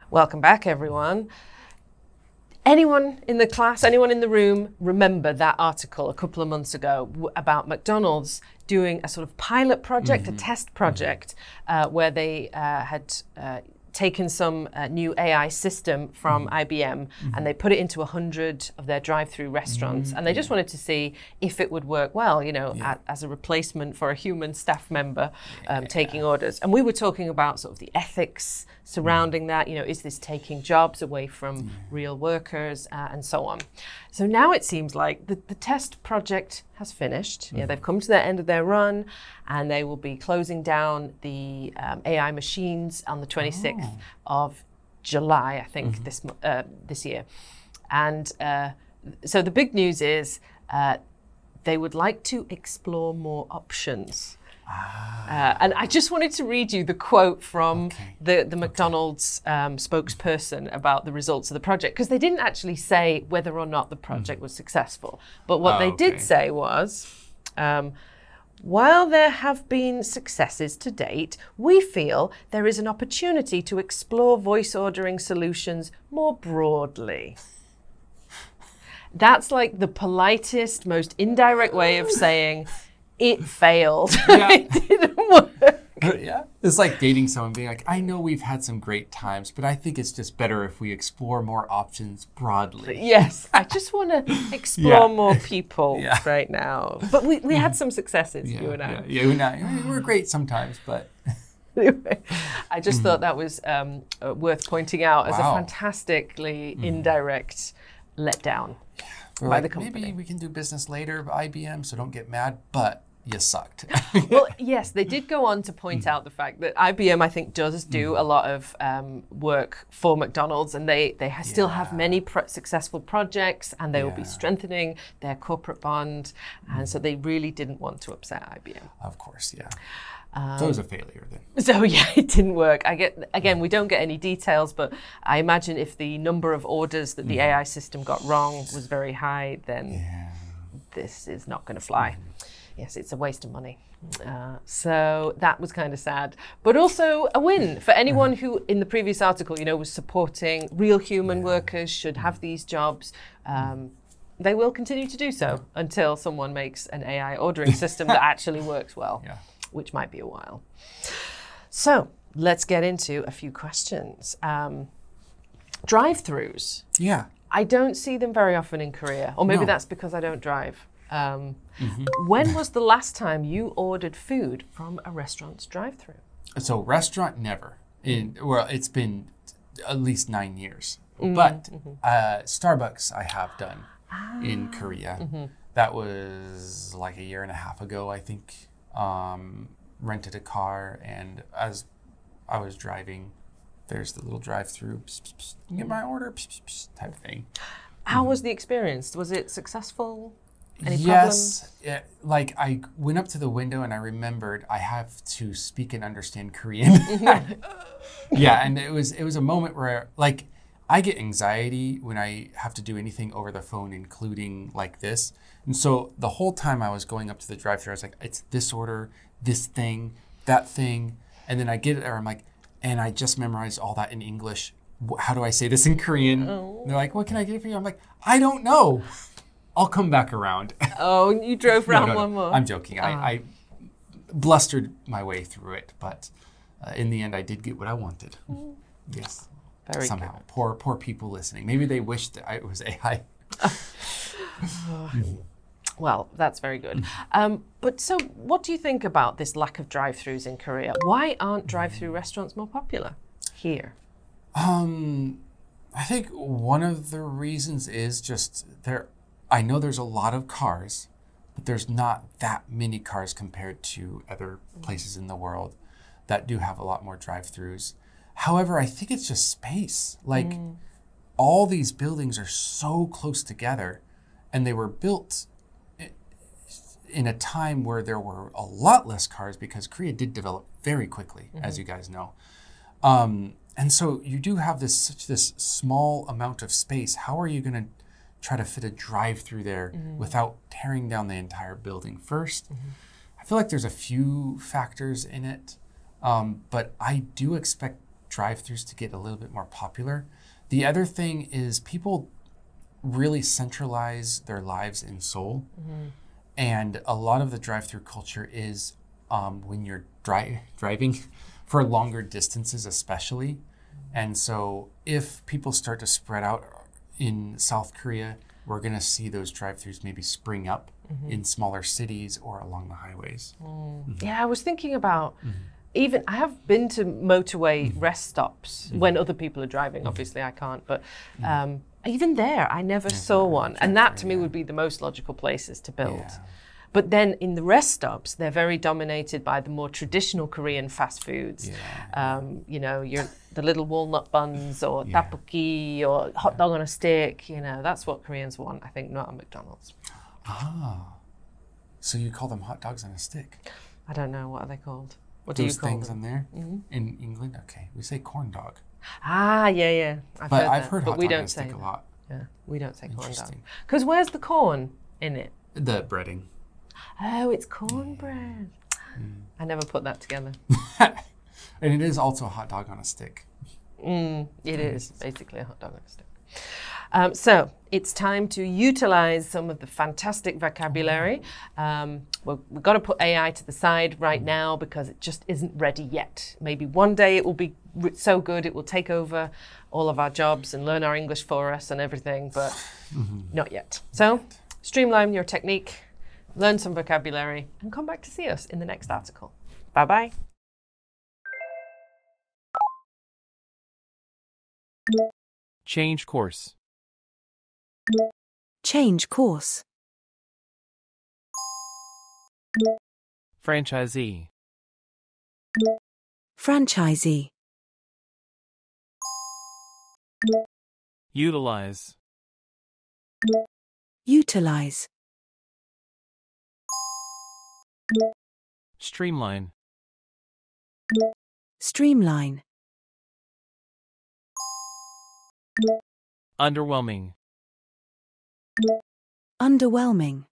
Welcome back, everyone. Anyone in the class, anyone in the room, remember that article a couple of months ago about McDonald's doing a sort of pilot project, a test project, where they had taken some new AI system from IBM and they put it into 100 of their drive-through restaurants, and they just wanted to see if it would work well, you know, as a replacement for a human staff member taking orders. And we were talking about sort of the ethics surrounding that, you know, is this taking jobs away from real workers and so on. So now it seems like the test project has finished. Yeah, they've come to the end of their run, and they will be closing down the AI machines on the 26th of July, I think, this year. And so the big news is they would like to explore more options. And I just wanted to read you the quote from the McDonald's spokesperson about the results of the project, because they didn't actually say whether or not the project was successful. But what they did say was, while there have been successes to date, we feel there is an opportunity to explore voice ordering solutions more broadly. That's like the politest, most indirect way of saying it failed. It didn't work. Yeah, it's like dating someone, being like, I know we've had some great times, but I think it's just better if we explore more options broadly. Yes, I just want to explore more people right now. But we had some successes, you and I. Yeah, you and I. We're great sometimes, but... Anyway, I just thought that was worth pointing out as a fantastically indirect letdown by the company. Maybe we can do business later, IBM, so don't get mad, but you sucked. Well, yes, they did go on to point out the fact that IBM, I think, does do a lot of work for McDonald's, and they still have many successful projects, and they will be strengthening their corporate bond, and so they really didn't want to upset IBM. Of course, so it was a failure then. So yeah, it didn't work. Again, we don't get any details, but I imagine if the number of orders that the AI system got wrong was very high, then this is not going to fly. Yes, it's a waste of money. So that was kind of sad, but also a win for anyone who, in the previous article, you know, was supporting real human workers should have these jobs. They will continue to do so until someone makes an AI ordering system that actually works well, which might be a while. So let's get into a few questions. Drive-throughs. Yeah. I don't see them very often in Korea, or maybe that's because I don't drive. When was the last time you ordered food from a restaurant's drive-thru? So restaurant, never. Well, it's been at least 9 years. But Starbucks I have done in Korea. That was like a year and a half ago, I think. Rented a car, and as I was driving, there's the little drive-thru, get my order, type thing. How was the experience? Was it successful? Any problems? Yes, like I went up to the window and I remembered I have to speak and understand Korean. And it was a moment where like I get anxiety when I have to do anything over the phone, including like this. And so the whole time I was going up to the drive-thru, I was like, it's this order, this thing, that thing. And then I get it there, I'm like, and I just memorized all that in English. How do I say this in Korean? And they're like, what can I get for you? I'm like, I don't know. I'll come back around. Oh, you drove around one more. I'm joking. I blustered my way through it, but in the end, I did get what I wanted. Yes. Very somehow. good. Poor people listening. Maybe they wished it was AI. Well, that's very good. But so what do you think about this lack of drive-thrus in Korea? Why aren't drive-thru restaurants more popular here? I think one of the reasons is just I know there's a lot of cars, but there's not that many cars compared to other places in the world that do have a lot more drive-thrus. However, I think it's just space. Like all these buildings are so close together, and they were built in a time where there were a lot less cars because Korea did develop very quickly, as you guys know. And so you do have such this small amount of space. How are you going to try to fit a drive-through there without tearing down the entire building first? I feel like there's a few factors in it, but I do expect drive-thrus to get a little bit more popular. The other thing is people really centralize their lives in Seoul, and a lot of the drive-through culture is when you're driving for longer distances, especially. And so if people start to spread out in South Korea, we're going to see those drive-thrus maybe spring up in smaller cities or along the highways. Yeah, I was thinking about even, I have been to motorway rest stops when other people are driving. Obviously, I can't, but even there, I never saw one. And that to me would be the most logical places to build. Yeah. But then in the rest stops, they're very dominated by the more traditional Korean fast foods. You know, the little walnut buns or tteokbokki or hot dog on a stick. You know, that's what Koreans want, I think, not a McDonald's. Ah, so you call them hot dogs on a stick? I don't know. What are they called? What do you Those call things them? in there? In England? Okay, we say corn dog. Ah, yeah. I've heard but hot we dog on don't a say stick a that. lot. Yeah, we don't say corn dog. Interesting. Because where's the corn in it? The breading. Oh, it's cornbread. I never put that together. And it is also a hot dog on a stick. It is basically a hot dog on a stick. So it's time to utilize some of the fantastic vocabulary. We've got to put AI to the side right now because it just isn't ready yet. Maybe one day it will be so good it will take over all of our jobs and learn our English for us and everything, but not yet. So streamline your technique, learn some vocabulary, and come back to see us in the next article. Bye-bye. Change course. Change course. Franchisee. Franchisee. Utilize. Utilize. Streamline. Streamline. Underwhelming. Underwhelming.